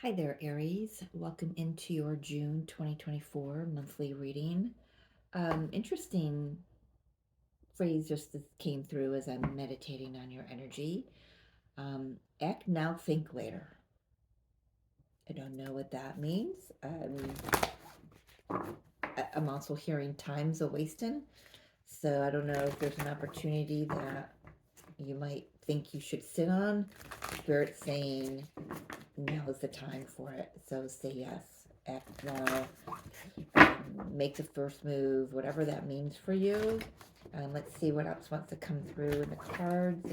Hi there, Aries. Welcome into your June 2024 monthly reading. Interesting phrase just came through as I'm meditating on your energy. Act now, think later. I don't know what that means. I'm also hearing time's a wasting. So I don't know if there's an opportunity that you might think you should sit on. Spirit saying now is the time for it. So say yes, act now, make the first move, whatever that means for you. Let's see what else wants to come through in the cards,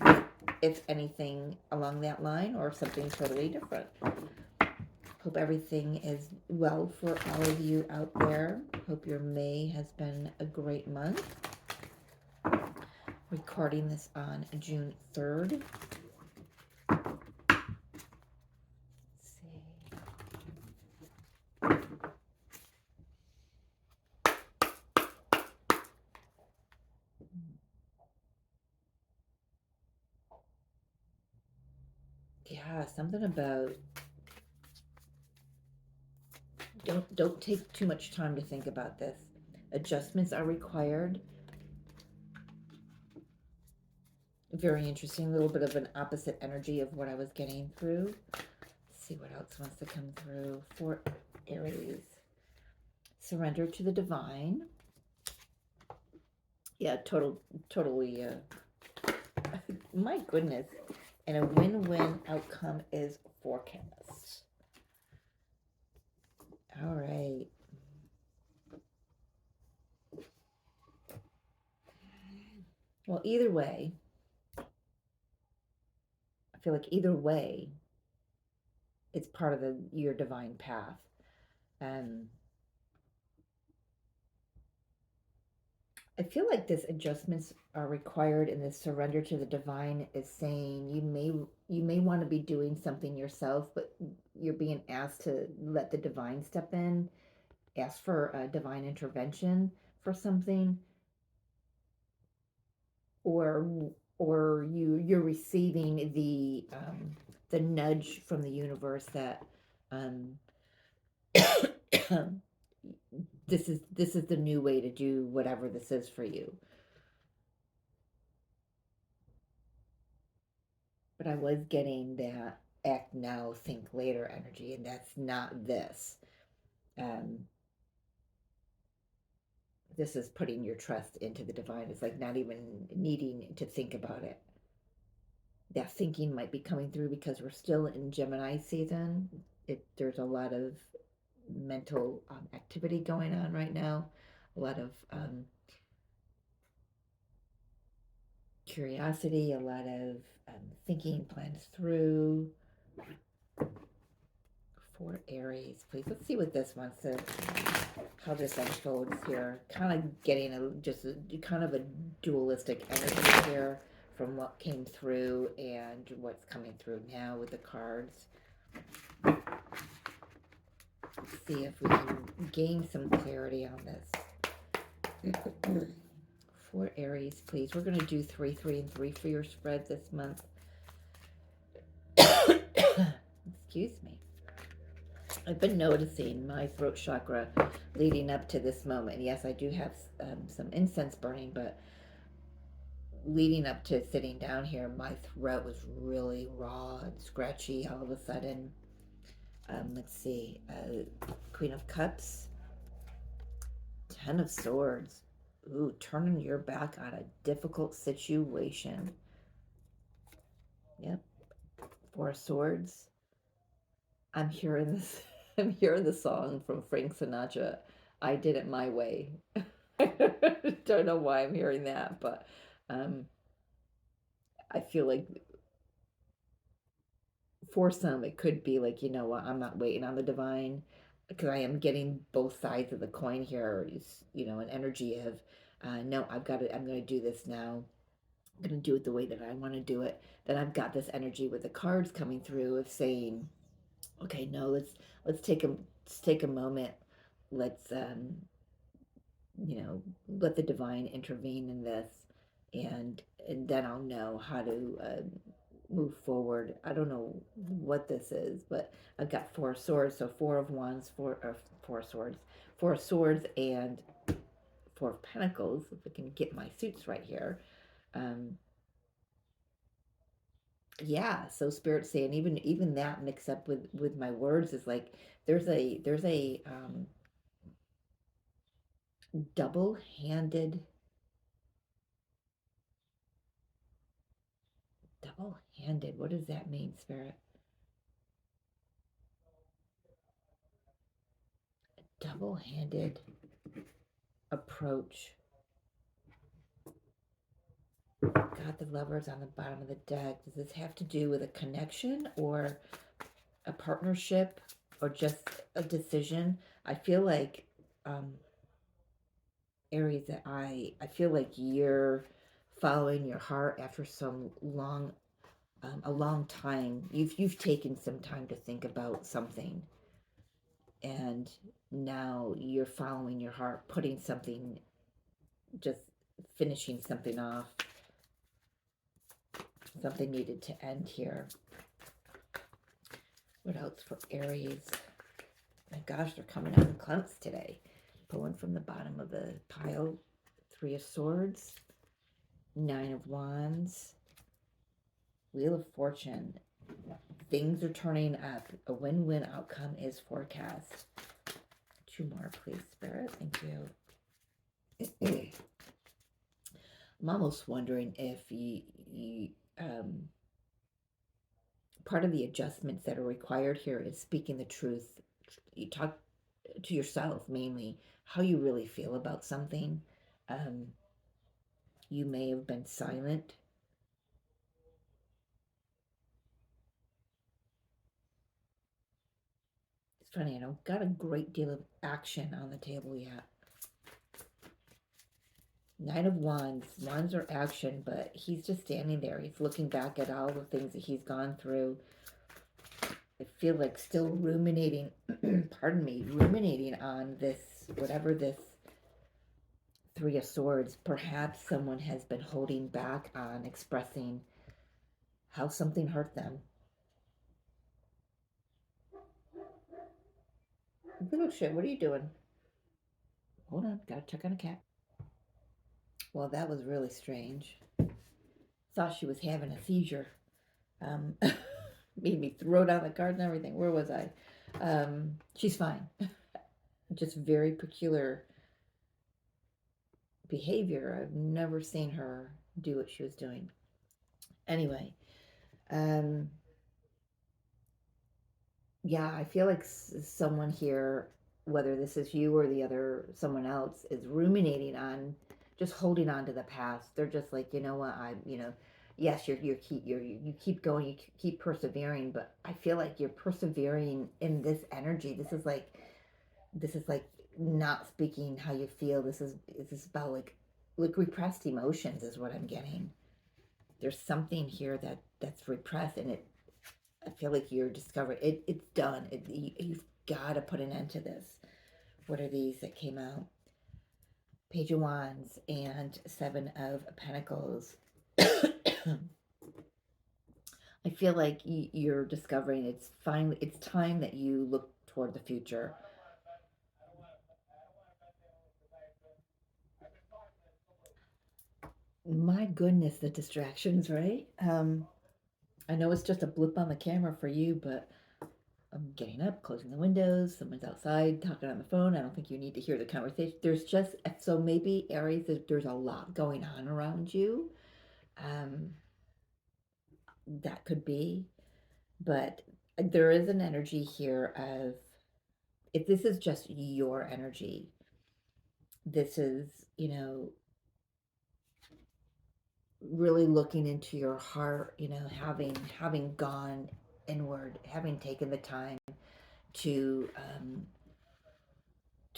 if anything along that line or something totally different. Hope everything is well for all of you out there. Hope your May has been a great month. Recording this on June 3rd. Let's see. Yeah, something about don't take too much time to think about this. Adjustments are required. Very interesting. A little bit of an opposite energy of what I was getting through. Let's see what else wants to come through for Aries. Surrender to the divine. Yeah, totally. My goodness. And a win-win outcome is forecast. All right. Well, either way, I feel like either way, it's part of your divine path. Um, I feel like this adjustments are required, and this surrender to the divine is saying you may want to be doing something yourself, but you're being asked to let the divine step in, ask for a divine intervention for something, or you're receiving the nudge from the universe that um, this is the new way to do whatever this is for you. But I was getting that act now, think later energy, and that's not this. Um, this is putting your trust into the divine. It's like not even needing to think about it. That thinking might be coming through because we're still in Gemini season. There's a lot of mental activity going on right now, a lot of curiosity, a lot of thinking plans through. For Aries, please. Let's see what this wants to, how this unfolds here. Kind of getting kind of a dualistic energy here from what came through and what's coming through now with the cards. Let's see if we can gain some clarity on this. For Aries, please. We're going to do 3, 3, and 3 for your spread this month. Excuse me. I've been noticing my throat chakra leading up to this moment. Yes, I do have some incense burning, but leading up to sitting down here, my throat was really raw and scratchy all of a sudden. Let's see. Queen of Cups, Ten of Swords. Ooh, turning your back on a difficult situation. Yep. Four of Swords. I'm hearing this. I'm hearing the song from Frank Sinatra. I did it my way. Don't know why I'm hearing that, but um, I feel like for some it could be like, you know what, I'm not waiting on the divine, because I am getting both sides of the coin here. Is, an energy of no, I've got it. I'm going to do this now. I'm going to do it the way that I want to do it. Then I've got this energy with the cards coming through of saying, okay, no, let's take a moment. Let's let the divine intervene in this, and then I'll know how to move forward. I don't know what this is, but I've got four swords, so four of wands, four swords, four swords, and four of pentacles. If I can get my suits right here, um, yeah. So spirit saying even that mix up with my words is like there's a double-handed double-handed. What does that mean, spirit? Double-handed approach. God, the lovers on the bottom of the deck. Does this have to do with a connection or a partnership or just a decision? I feel like, um, Aries, that I feel like you're following your heart after some long, a long time. You've taken some time to think about something, and now you're following your heart, putting something, just finishing something off. Something needed to end here. What else for Aries? My gosh, they're coming out in clumps today. Pulling from the bottom of the pile. Three of Swords, Nine of Wands, Wheel of Fortune. Things are turning up. A win-win outcome is forecast. Two more, please, Spirit. Thank you. I'm almost wondering if part of the adjustments that are required here is speaking the truth. You talk to yourself mainly how you really feel about something. Um, you may have been silent. It's funny, I don't got a great deal of action on the table yet. Nine of Wands. Wands are action, but he's just standing there. He's looking back at all the things that he's gone through. I feel like still ruminating, pardon me, ruminating on this, whatever this Three of Swords. Perhaps someone has been holding back on expressing how something hurt them. Little shit, what are you doing? Hold on, gotta check on a cat. Well, that was really strange. Thought she was having a seizure. Um, made me throw down the cards and everything. Where was I? She's fine. Just very peculiar behavior. I've never seen her do what she was doing. Anyway, um, yeah, I feel like someone here, whether this is you or the other someone else, is ruminating on just holding on to the past. They're just like, you know what, yes, you keep going, you keep persevering, but I feel like you're persevering in this energy. This is like not speaking how you feel. This is about like repressed emotions is what I'm getting. There's something here that's repressed, and I feel like you're discovering it. It's done. You've got to put an end to this. What are these that came out? Page of Wands and Seven of Pentacles. I feel like you're discovering it's time that you look toward the future. My goodness, the distractions, right? I know it's just a blip on the camera for you, but I'm getting up, closing the windows, someone's outside talking on the phone. I don't think you need to hear the conversation. There's just, so maybe Aries, there's a lot going on around you. Um, that could be, but there is an energy here of, if this is just your energy, this is, really looking into your heart, having gone inward, having taken the time to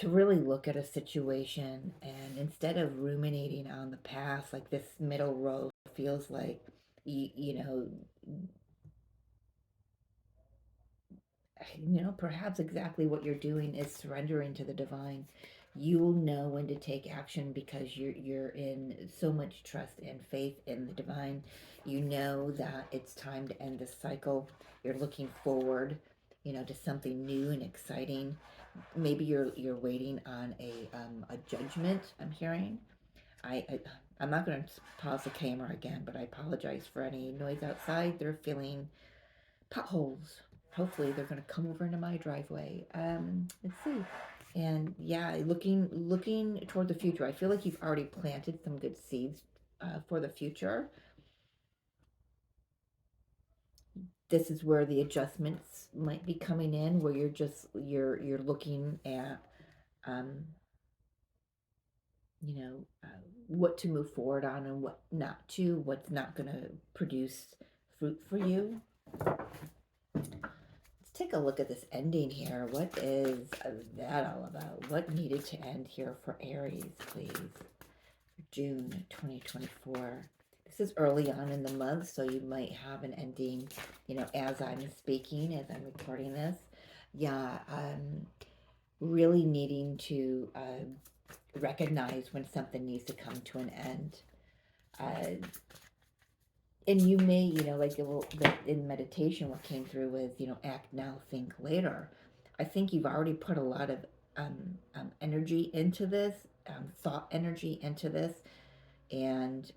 really look at a situation, and instead of ruminating on the past, like this middle row feels like, you know, perhaps exactly what you're doing is surrendering to the divine. You'll know when to take action because you're in so much trust and faith in the divine. You know that it's time to end this cycle. You're looking forward, to something new and exciting. Maybe you're waiting on a judgment. I'm hearing. I'm not going to pause the camera again, but I apologize for any noise outside. They're feeling potholes. Hopefully, they're going to come over into my driveway. Let's see. And yeah, looking toward the future. I feel like you've already planted some good seeds for the future. This is where the adjustments might be coming in, where you're looking at um, you know, uh, what to move forward on and what not to, what's not going to produce fruit for you. Let's take a look at this ending here. What is that all about? What needed to end here for Aries, please? June 2024. This is early on in the month, so you might have an ending, as I'm speaking, as I'm recording this. Yeah, really needing to recognize when something needs to come to an end. And you may, like in meditation, what came through was, act now, think later. I think you've already put a lot of energy into this, thought energy into this, and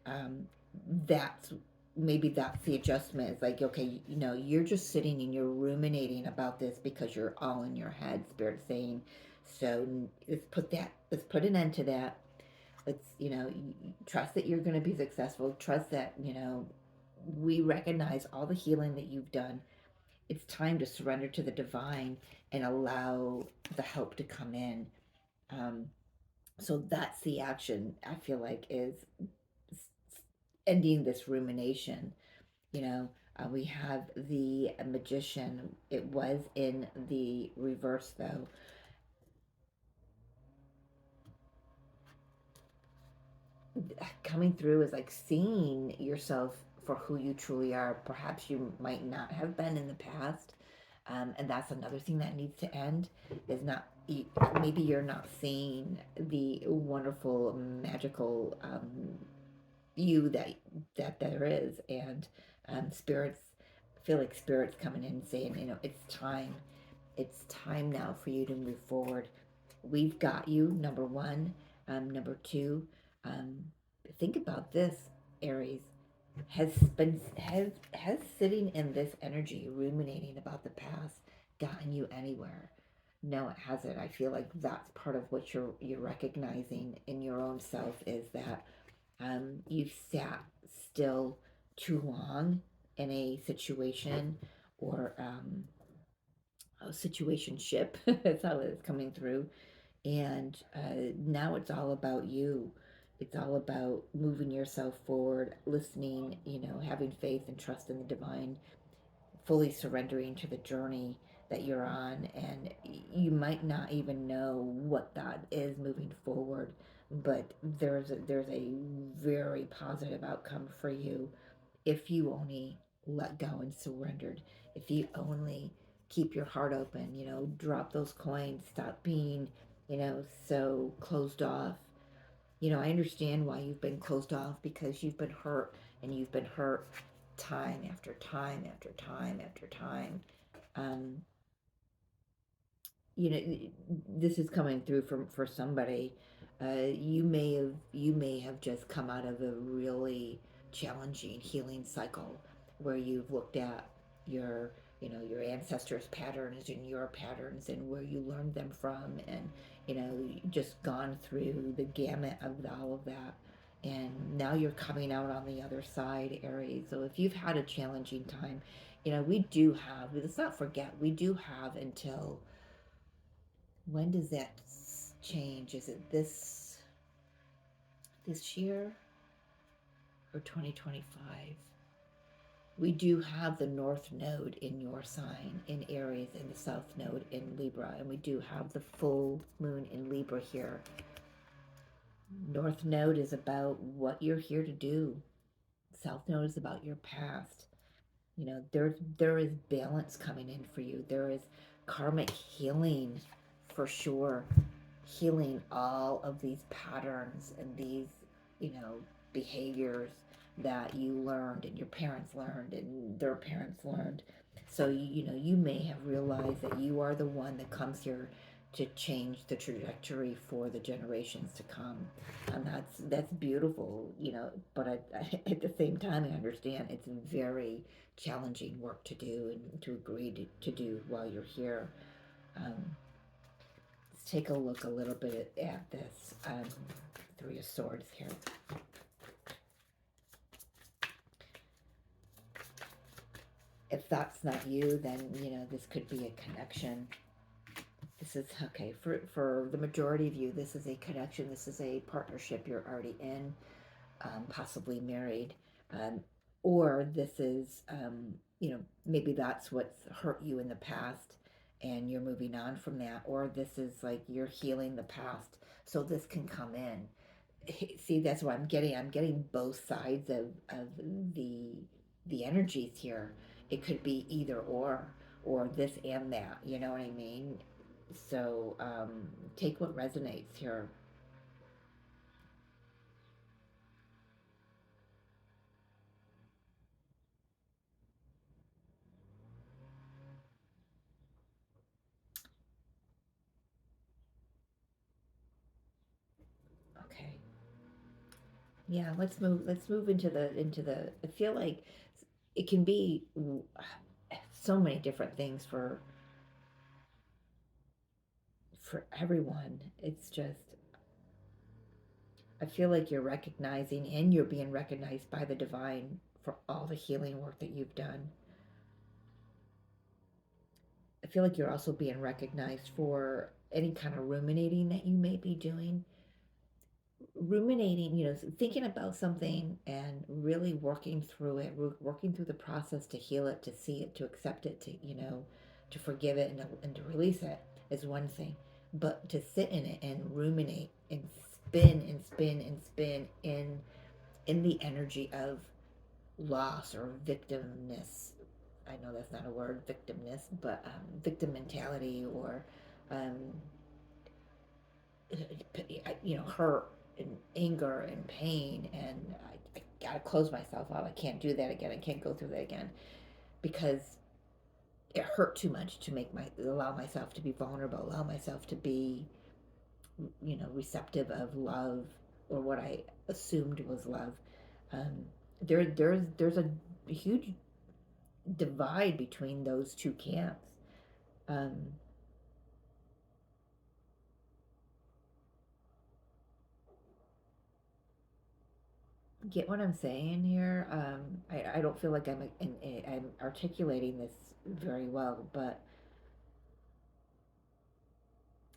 that's that's the adjustment. It's like, okay, you're just sitting and you're ruminating about this because you're all in your head. Spirit saying, so let's put an end to that. Let's, trust that you're going to be successful. Trust that, we recognize all the healing that you've done. It's time to surrender to the divine and allow the help to come in. Um, so that's the action, I feel like, is ending this rumination. We have the magician. It was in the reverse, though. Coming through is like seeing yourself for who you truly are. Perhaps you might not have been in the past, and that's another thing that needs to end. Is not maybe you're not seeing the wonderful, magical you that there is, and spirits feel like spirits coming in and saying, it's time. It's time now for you to move forward. We've got you, number one. Number two, um, think about this, Aries. Has sitting in this energy, ruminating about the past, gotten you anywhere? No, it hasn't. I feel like that's part of what you're recognizing in your own self is that you've sat still too long in a situation or a situationship. That's how it's coming through. And now it's all about you. It's all about moving yourself forward, listening, having faith and trust in the divine, fully surrendering to the journey that you're on. And you might not even know what that is moving forward, but there's a very positive outcome for you if you only let go and surrendered. If you only keep your heart open, drop those coins, stop being, so closed off. I understand why you've been closed off because you've been hurt and you've been hurt time after time after time after time. Um, this is coming through for somebody. You may have just come out of a really challenging healing cycle where you've looked at your your ancestors' patterns and your patterns and where you learned them from, and just gone through the gamut of all of that, and now you're coming out on the other side, Aries. So if you've had a challenging time, we do have, let's not forget, we do have until, when does that change? Is it this year or 2025? We do have the North Node in your sign in Aries and the South Node in Libra, and we do have the full moon in Libra here. North Node is about what you're here to do. South Node is about your past. There is balance coming in for you. There is karmic healing for sure. healing all of these patterns and these, you know, behaviors that you learned and your parents learned and their parents learned. So you know, you may have realized that you are the one that comes here to change the trajectory for the generations to come, and that's beautiful, you know. But at the same time, I understand it's very challenging work to do and to agree to do while you're here. Um, let's take a look a little bit at this Three of Swords here. If that's not you, then you know this could be a connection. This is okay for the majority of you. This is a connection. This is a partnership you're already in, possibly married, um, or this is you know, maybe that's what's hurt you in the past, and you're moving on from that, or this is like you're healing the past, so this can come in. See, that's what I'm getting. I'm getting both sides of the the energies here. It could be either or this and that. You know what I mean? So take what resonates here. Okay. Yeah, let's move into the I feel like it can be so many different things for everyone. It's just I feel like you're recognizing and you're being recognized by the divine for all the healing work that you've done. I feel like you're also being recognized for any kind of ruminating that you may be doing. Ruminating, you know, thinking about something and really working through it, working through the process to heal it, to see it, to accept it, to, you know, to forgive it and to release it is one thing. But to sit in it and ruminate and spin and spin and spin in the energy of loss or victimness. I know that's not a word, victimness, but victim mentality or um, you know, hurt and anger and pain, and I gotta close myself off. I can't do that again. I can't go through that again because it hurt too much to make my allow myself to be vulnerable, allow myself to be, you know, receptive of love or what I assumed was love. Um, there's a huge divide between those two camps. Um, get what I'm saying here? I don't feel like I'm articulating this very well, but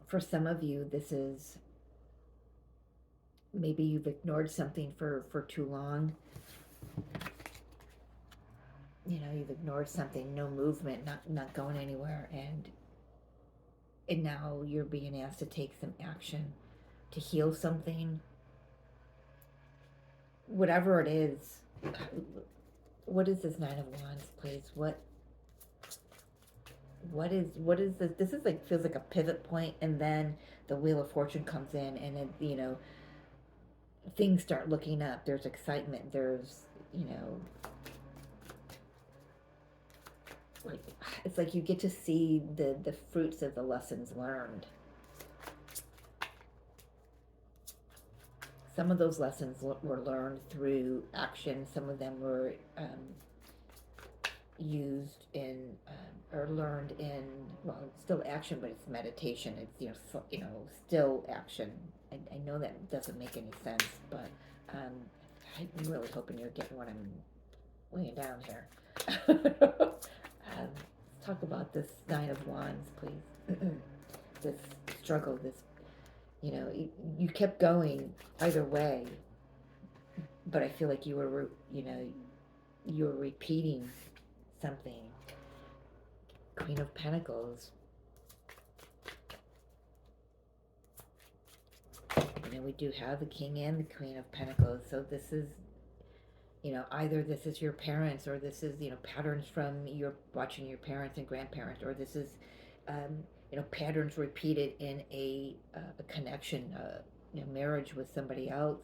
for some of you, this is maybe you've ignored something for too long. You know, you've ignored something, no movement, not going anywhere, and now you're being asked to take some action to heal something, whatever it is. What is this Nine of Wands, please? What is this? This is like feels like a pivot point, and then the Wheel of Fortune comes in, and it, you know, things start looking up. There's excitement. There's, you know, like it's like you get to see the fruits of the lessons learned. Some of those lessons were learned through action. Some of them were used in or learned in, well, it's still action, but it's meditation. It's, you know, you know, still action. I know that doesn't make any sense, but um, I'm really hoping you're getting what I'm laying down here. Let's talk about this Nine of Wands, please. This struggle, this, you know, you kept going either way, but I feel like you were, you know, you were repeating something. Queen of Pentacles. You know, we do have the King and the Queen of Pentacles. So this is, you know, either this is your parents, or this is, you know, patterns from your watching your parents and grandparents, or this is patterns repeated in a connection, marriage with somebody else.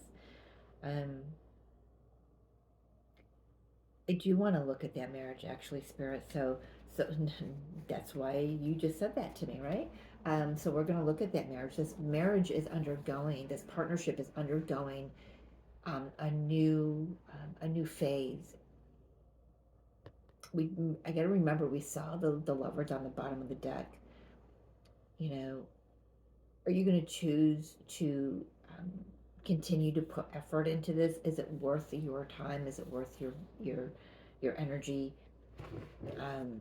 Um, I do want to look at that marriage, actually, Spirit. So that's why you just said that to me, right? So we're going to look at that marriage. This marriage is undergoing. This partnership is undergoing a new phase. We I got to remember we saw the lovers on the bottom of the deck. You know, are you going to choose to um, continue to put effort into this? Is it worth your time? Is it worth your energy? Um,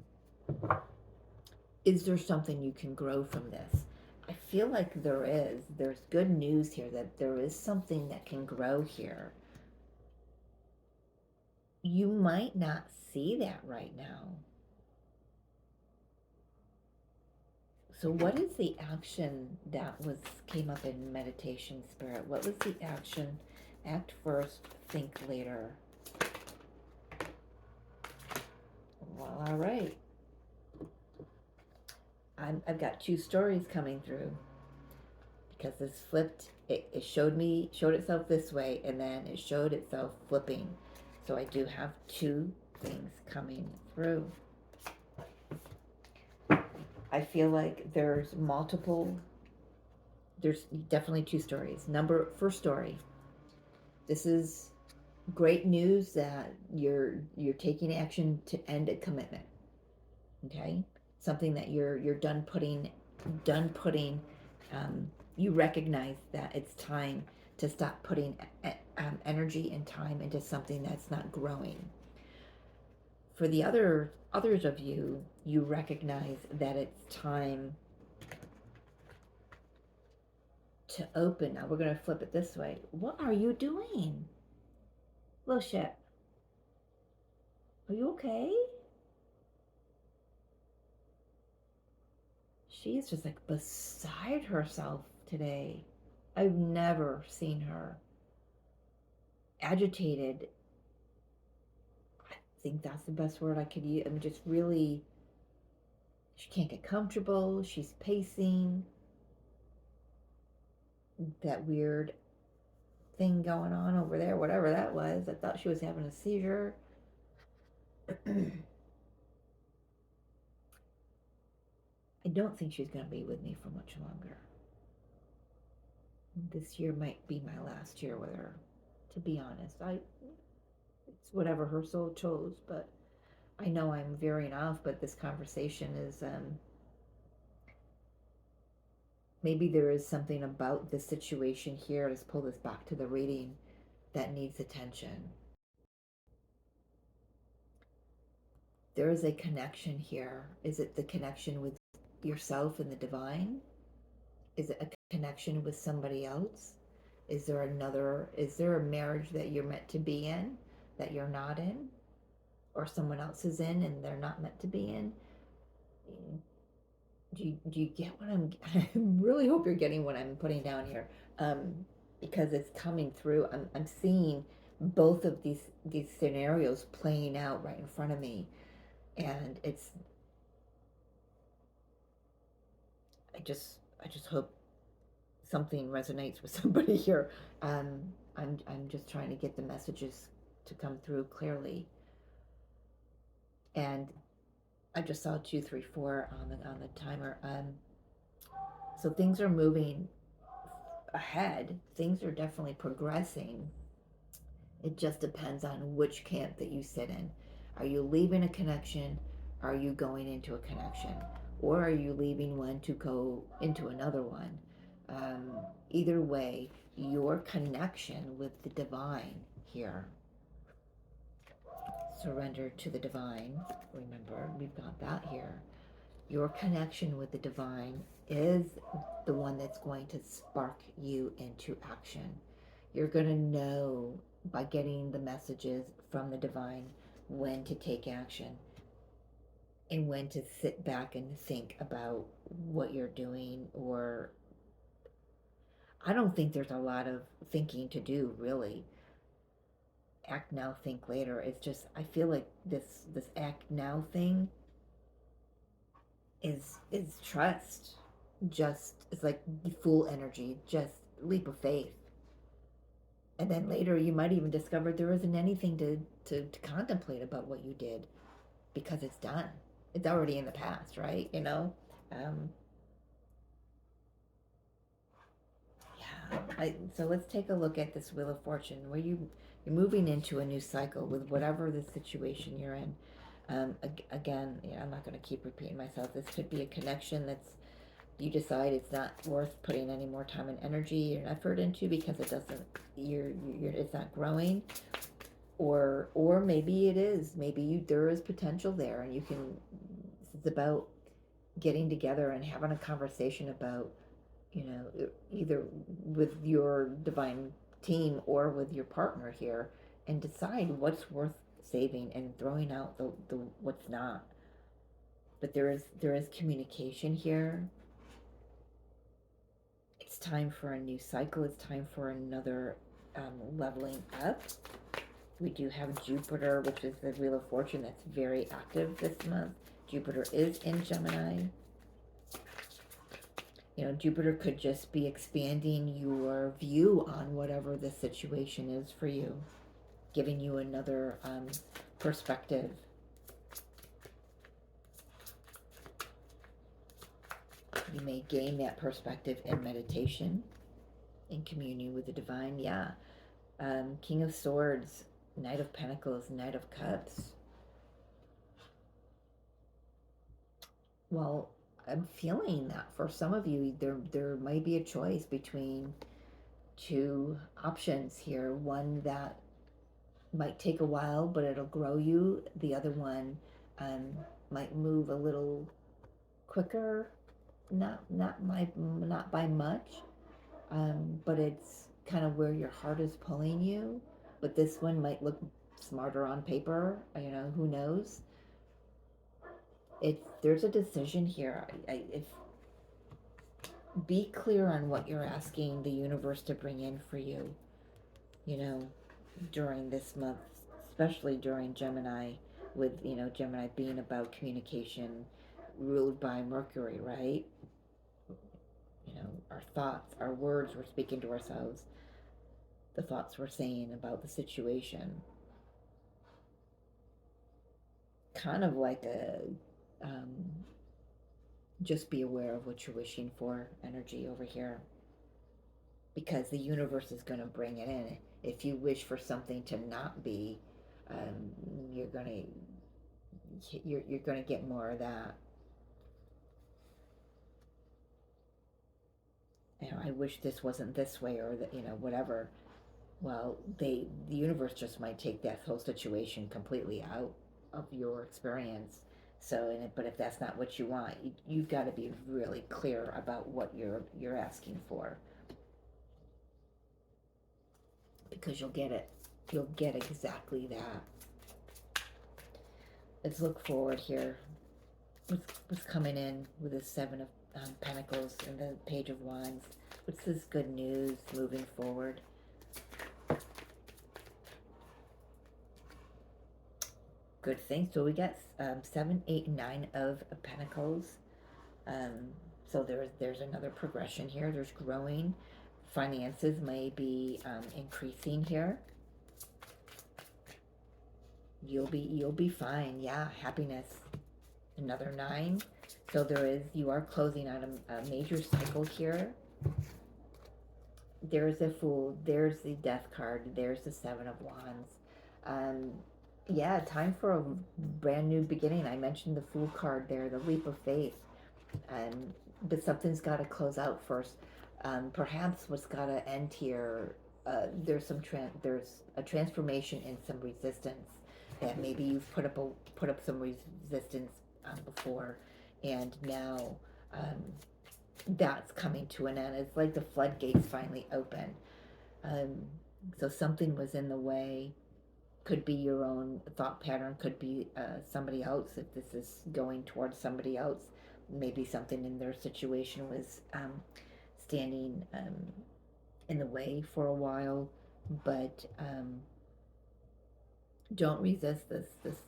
is there something you can grow from this? I feel like there is. There's good news here that there is something that can grow here. You might not see that right now. So what is the action that was came up in meditation, Spirit? What was the action? Act first, think later. Well, all right. I've got two stories coming through because this flipped. It showed itself this way, and then it showed itself flipping. So I do have two things coming through. I feel like there's multiple. There's definitely two stories. First story. This is great news that you're taking action to end a commitment. Okay, something that you're done putting. Um, you recognize that it's time to stop putting energy and time into something that's not growing. For the others of you, you recognize that it's time to open. Now we're going to flip it this way. What are you doing? Little shit. Are you okay? She's just like beside herself today. I've never seen her agitated. I think that's the best word I could use. I mean, just really, she can't get comfortable. She's pacing. That weird thing going on over there, whatever that was. I thought she was having a seizure. I don't think she's going to be with me for much longer. This year might be my last year with her, to be honest. It's whatever her soul chose, but I know I'm veering off, but this conversation is maybe there is something about the situation here. Let's pull this back to the reading that needs attention. There is a connection here. Is it the connection with yourself and the divine? Is it a connection with somebody else? Is there a marriage that you're meant to be in that you're not in? Or someone else is in and they're not meant to be in? Do you get what I really hope you're getting what I'm putting down here, um, because it's coming through. I'm seeing both of these scenarios playing out right in front of me, and I just hope something resonates with somebody here. I'm just trying to get the messages to come through clearly, and I just saw 234 on the timer. So things are moving ahead. Things are definitely progressing. It just depends on which camp that you sit in. Are you leaving a connection? Are you going into a connection? Or are you leaving one to go into another one? Um, Either way, your connection with the divine here. Surrender to the divine. Remember, we've got that here. Your connection with the divine is the one that's going to spark you into action. You're going to know by getting the messages from the divine when to take action and when to sit back and think about what you're doing. Or I don't think there's a lot of thinking to do, really. Act now, think later. It's just I feel like this act now thing is trust. Just it's like full energy, just leap of faith. And then later you might even discover there isn't anything to contemplate about what you did because it's done. It's already in the past, right? Um, yeah. So let's take a look at this Wheel of Fortune, where you're moving into a new cycle with whatever the situation you're in. Again, I'm not going to keep repeating myself. This could be a connection that's you decide it's not worth putting any more time and energy and effort into because it doesn't it's not growing, or maybe it is. Maybe there is potential there, and you can. It's about getting together and having a conversation about, either with your divine team or with your partner here, and decide what's worth saving and throwing out the what's not. But there is communication here. It's time for a new cycle. It's time for another leveling up. We do have Jupiter, which is the Wheel of Fortune, that's very active this month. Jupiter is in Gemini. Jupiter could just be expanding your view on whatever the situation is for you, giving you another perspective. You may gain that perspective in meditation, in communion with the divine. Yeah. King of Swords, Knight of Pentacles, Knight of Cups. Well, I'm feeling that for some of you, there might be a choice between two options here. One that might take a while, but it'll grow you. The other one might move a little quicker, not by much, but it's kind of where your heart is pulling you. But this one might look smarter on paper. Who knows? There's a decision here. If be clear on what you're asking the universe to bring in for you. During this month, especially during Gemini, with Gemini being about communication, ruled by Mercury, right? Our thoughts, our words we're speaking to ourselves, the thoughts we're saying about the situation. Kind of like a just be aware of what you're wishing for energy over here, because the universe is going to bring it in. If you wish for something to not be, you're gonna get more of that. I wish this wasn't this way, or that whatever. Well, the universe just might take that whole situation completely out of your experience. So, but if that's not what you want, you've got to be really clear about what you're asking for, because you'll get it. You'll get exactly that. Let's look forward here. What's coming in with the Seven of Pentacles and the Page of Wands? What's this good news moving forward? Good thing. So we got 7, 8, 9 of Pentacles. So there's another progression here. There's growing. Finances may be increasing here. You'll be fine. Yeah, happiness. Another 9. So you are closing out a major cycle here. There's a Fool. There's the Death card. There's the 7 of Wands. Yeah, time for a brand new beginning. I mentioned the Fool card there, the leap of faith. But something's got to close out first. Perhaps what's got to end here, there's a transformation in some resistance that maybe you've put up some resistance before, and now that's coming to an end. It's like the floodgates finally open. So something was in the way. Could be your own thought pattern, could be somebody else. If this is going towards somebody else, maybe something in their situation was standing in the way for a while. But don't resist this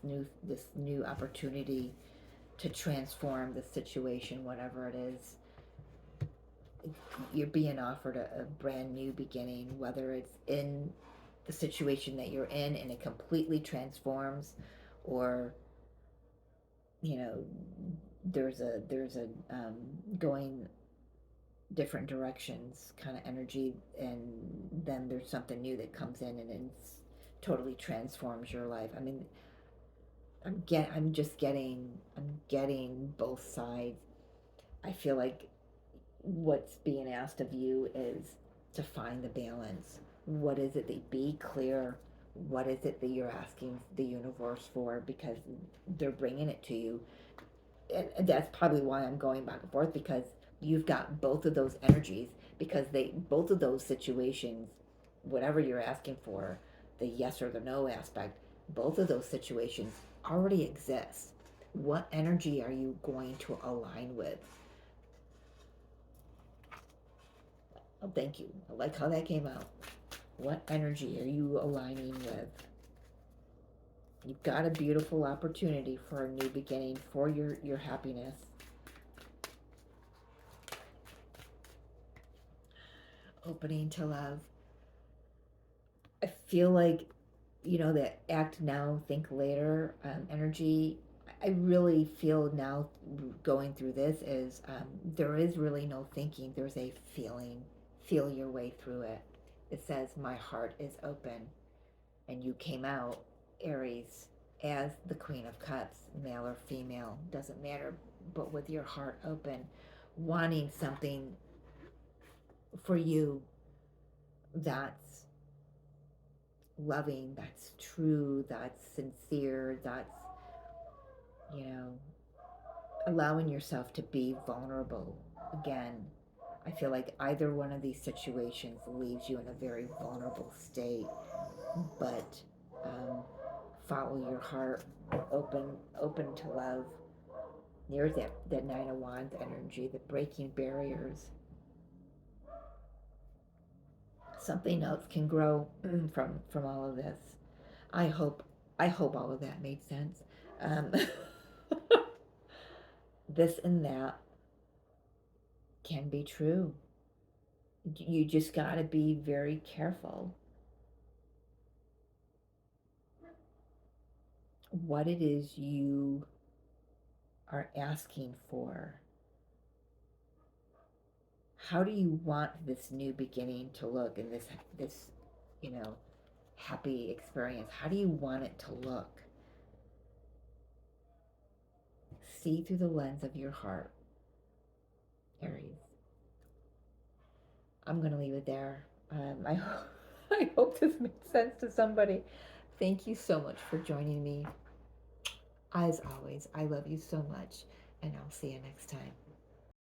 new opportunity. to transform the situation, whatever it is. You're being offered a brand new beginning, whether it's in the situation that you're in and it completely transforms, or you know, there's a going different directions kind of energy, and then there's something new that comes in and it's totally transforms your life. I mean, I'm getting both sides. I feel like what's being asked of you is to find the balance. What is it that, be clear, what is it that you're asking the universe for, because they're bringing it to you. And that's probably why I'm going back and forth, because you've got both of those energies, because they both of those situations, whatever you're asking for, the yes or the no aspect, both of those situations already exist. What energy are you going to align with? Oh, thank you. I like how that came out. What energy are you aligning with? You've got a beautiful opportunity for a new beginning, for your happiness. Opening to love. I feel like, that act now, think later energy. I really feel now, going through this, is there is really no thinking. There's a feeling. Feel your way through it. It says, my heart is open. And you came out, Aries, as the Queen of Cups, male or female, doesn't matter, but with your heart open, wanting something for you that's loving, that's true, that's sincere, that's, you know, allowing yourself to be vulnerable. Again, I feel like either one of these situations leaves you in a very vulnerable state, but follow your heart, open to love. There's that Nine of Wands energy, the breaking barriers. Something else can grow from all of this. I hope I hope all of that made sense. Um, this and that can be true. You just got to be very careful what it is you are asking for. How do you want this new beginning to look, and this you know happy experience? How do you want it to look? See through the lens of your heart, Aries. I'm going to leave it there. I hope this makes sense to somebody. Thank you so much for joining me. As always, I love you so much, and I'll see you next time.